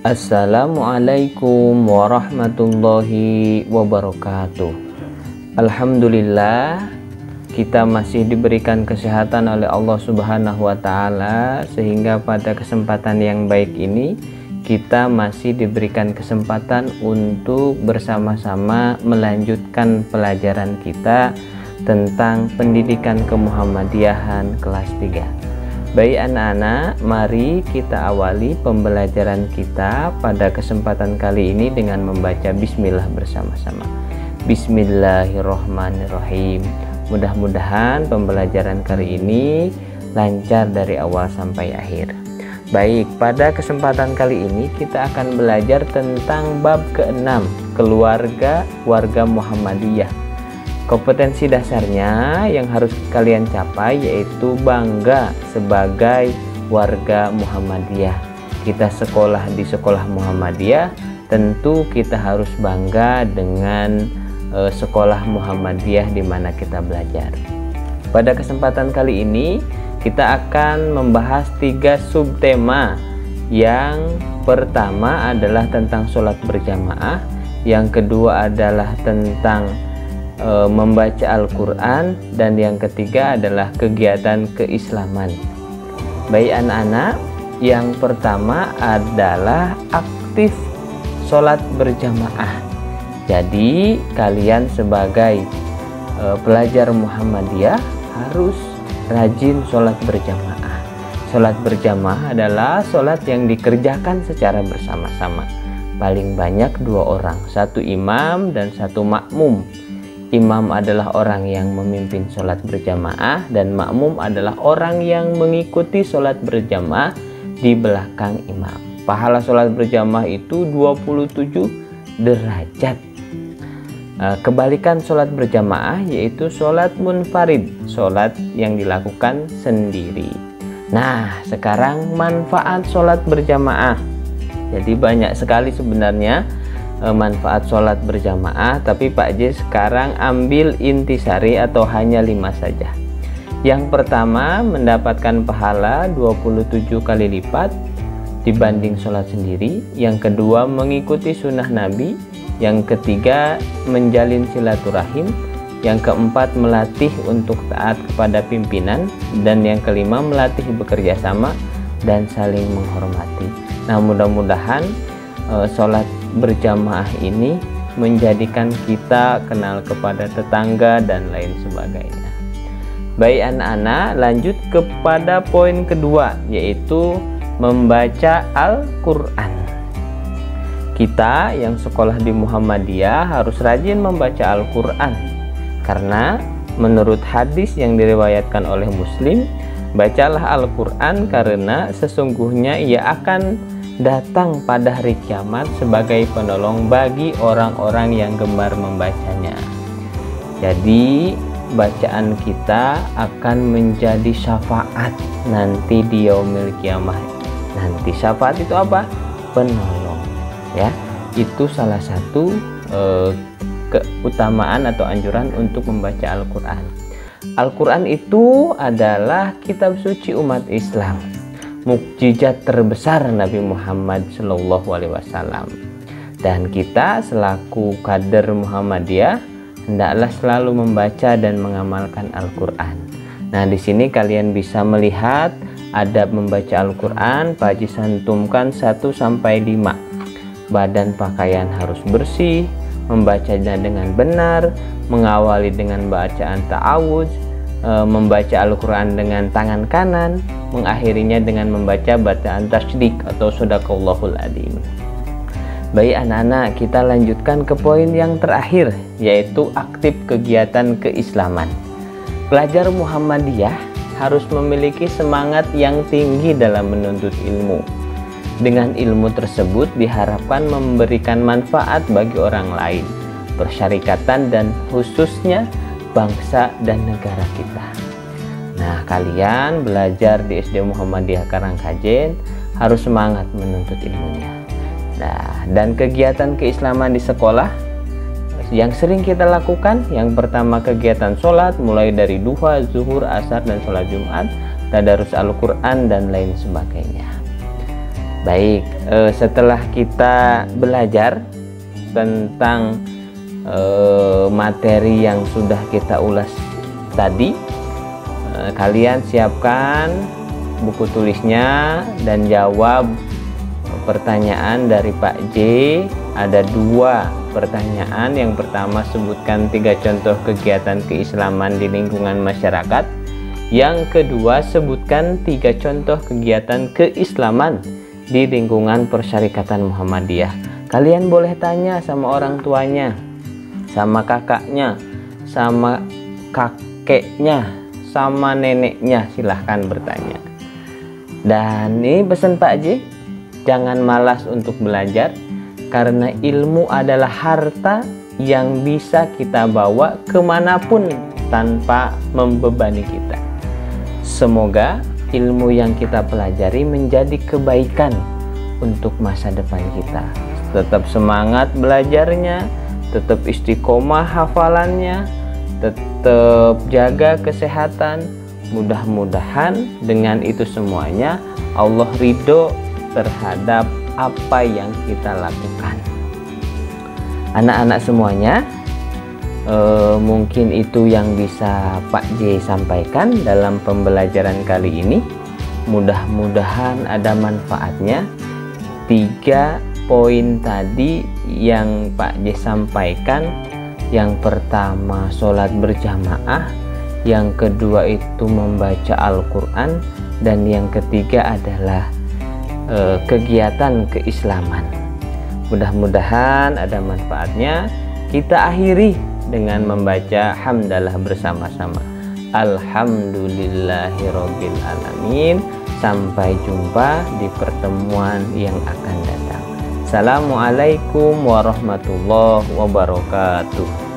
Assalamualaikum warahmatullahi wabarakatuh. Alhamdulillah, kita masih diberikan kesehatan oleh Allah Subhanahu wa Ta'ala, sehingga pada kesempatan yang baik ini kita masih diberikan kesempatan untuk bersama-sama melanjutkan pelajaran kita tentang pendidikan kemuhammadiyahan kelas 3. Baik anak-anak, mari kita awali pembelajaran kita pada kesempatan kali ini dengan membaca bismillah bersama-sama. Bismillahirrohmanirrohim. Mudah-mudahan pembelajaran kali ini lancar dari awal sampai akhir. Baik, pada kesempatan kali ini kita akan belajar tentang bab ke-6, keluarga warga Muhammadiyah. Kompetensi dasarnya yang harus kalian capai yaitu bangga sebagai warga Muhammadiyah. Kita sekolah di sekolah Muhammadiyah, tentu kita harus bangga dengan sekolah Muhammadiyah di mana kita belajar. Pada kesempatan kali ini kita akan membahas 3 subtema. Yang pertama adalah tentang sholat berjamaah, yang kedua adalah tentang membaca Al-Quran, dan yang ketiga adalah kegiatan keislaman. Baik anak-anak, yang pertama adalah aktif sholat berjamaah. Jadi kalian sebagai pelajar Muhammadiyah harus rajin sholat berjamaah. Sholat berjamaah adalah sholat yang dikerjakan secara bersama-sama. Paling banyak 2 orang, 1 imam dan 1 makmum. Imam adalah orang yang memimpin sholat berjamaah dan makmum adalah orang yang mengikuti sholat berjamaah di belakang imam. Pahala sholat berjamaah itu 27 derajat. Kebalikan sholat berjamaah yaitu sholat munfarid, sholat yang dilakukan sendiri. Nah, sekarang manfaat sholat berjamaah. Jadi banyak sekali sebenarnya manfaat sholat berjamaah, tapi Pak J sekarang ambil intisari atau hanya 5 saja. Yang pertama, mendapatkan pahala 27 kali lipat dibanding sholat sendiri. Yang kedua, mengikuti sunnah Nabi. Yang ketiga, menjalin silaturahim. Yang keempat, melatih untuk taat kepada pimpinan. Dan yang kelima, melatih bekerja sama dan saling menghormati. Nah, mudah-mudahan sholat berjamaah ini menjadikan kita kenal kepada tetangga dan lain sebagainya. Baik anak-anak, lanjut kepada poin kedua, yaitu membaca Al-Quran. Kita yang sekolah di Muhammadiyah harus rajin membaca Al-Quran, karena menurut hadis yang diriwayatkan oleh Muslim, bacalah Al-Quran karena sesungguhnya ia akan datang pada hari kiamat sebagai penolong bagi orang-orang yang gemar membacanya. Jadi bacaan kita akan menjadi syafaat nanti di yaumil kiamah. Nanti syafaat itu apa? Penolong, ya. Itu salah satu keutamaan atau anjuran untuk membaca Al-Quran. Al-Quran itu adalah kitab suci umat Islam, mukjizat terbesar Nabi Muhammad SAW. Dan kita selaku kader Muhammadiyah hendaklah selalu membaca dan mengamalkan Al-Quran. Nah, di sini kalian bisa melihat adab membaca Al-Quran. Pak Haji santumkan 1-5. Badan pakaian harus bersih, membacanya dengan benar, mengawali dengan bacaan ta'awudz, membaca Al-Quran dengan tangan kanan, mengakhirinya dengan membaca bacaan tasydid atau shadaqallahul adzim. Baik anak-anak, kita lanjutkan ke poin yang terakhir, yaitu aktif kegiatan keislaman. Pelajar Muhammadiyah harus memiliki semangat yang tinggi dalam menuntut ilmu. Dengan ilmu tersebut diharapkan memberikan manfaat bagi orang lain, persyarikatan dan khususnya bangsa dan negara kita. Nah, kalian belajar di SD Muhammadiyah Karangkajen harus semangat menuntut ilmunya. Nah, dan kegiatan keislaman di sekolah yang sering kita lakukan, yang pertama kegiatan sholat mulai dari duha, zuhur, asar, dan sholat Jumat, tadarus Al-Quran dan lain sebagainya. Baik, setelah kita belajar tentang materi yang sudah kita ulas tadi, kalian siapkan buku tulisnya dan jawab pertanyaan dari Pak J. Ada 2 pertanyaan. Yang pertama, sebutkan 3 contoh kegiatan keislaman di lingkungan masyarakat. Yang kedua, sebutkan 3 contoh kegiatan keislaman di lingkungan Persyarikatan Muhammadiyah. Kalian boleh tanya sama orang tuanya, sama kakaknya, sama kakeknya, sama neneknya, silahkan bertanya. Dan ini pesan Pak J, jangan malas untuk belajar, karena ilmu adalah harta yang bisa kita bawa kemanapun tanpa membebani kita. Semoga ilmu yang kita pelajari menjadi kebaikan untuk masa depan kita. Tetap semangat belajarnya, tetap istiqomah hafalannya, tetap jaga kesehatan. Mudah-mudahan dengan itu semuanya Allah ridho terhadap apa yang kita lakukan. Anak-anak semuanya, mungkin itu yang bisa Pak J sampaikan dalam pembelajaran kali ini. Mudah-mudahan ada manfaatnya. 3 poin tadi yang Pak J sampaikan, yang pertama sholat berjamaah, yang kedua itu membaca Al-Quran, dan yang ketiga adalah kegiatan keislaman. Mudah-mudahan ada manfaatnya. Kita akhiri dengan membaca hamdalah bersama-sama. Alhamdulillahirabbil alamin. Sampai jumpa di pertemuan yang akan datang. Assalamualaikum warahmatullahi wabarakatuh.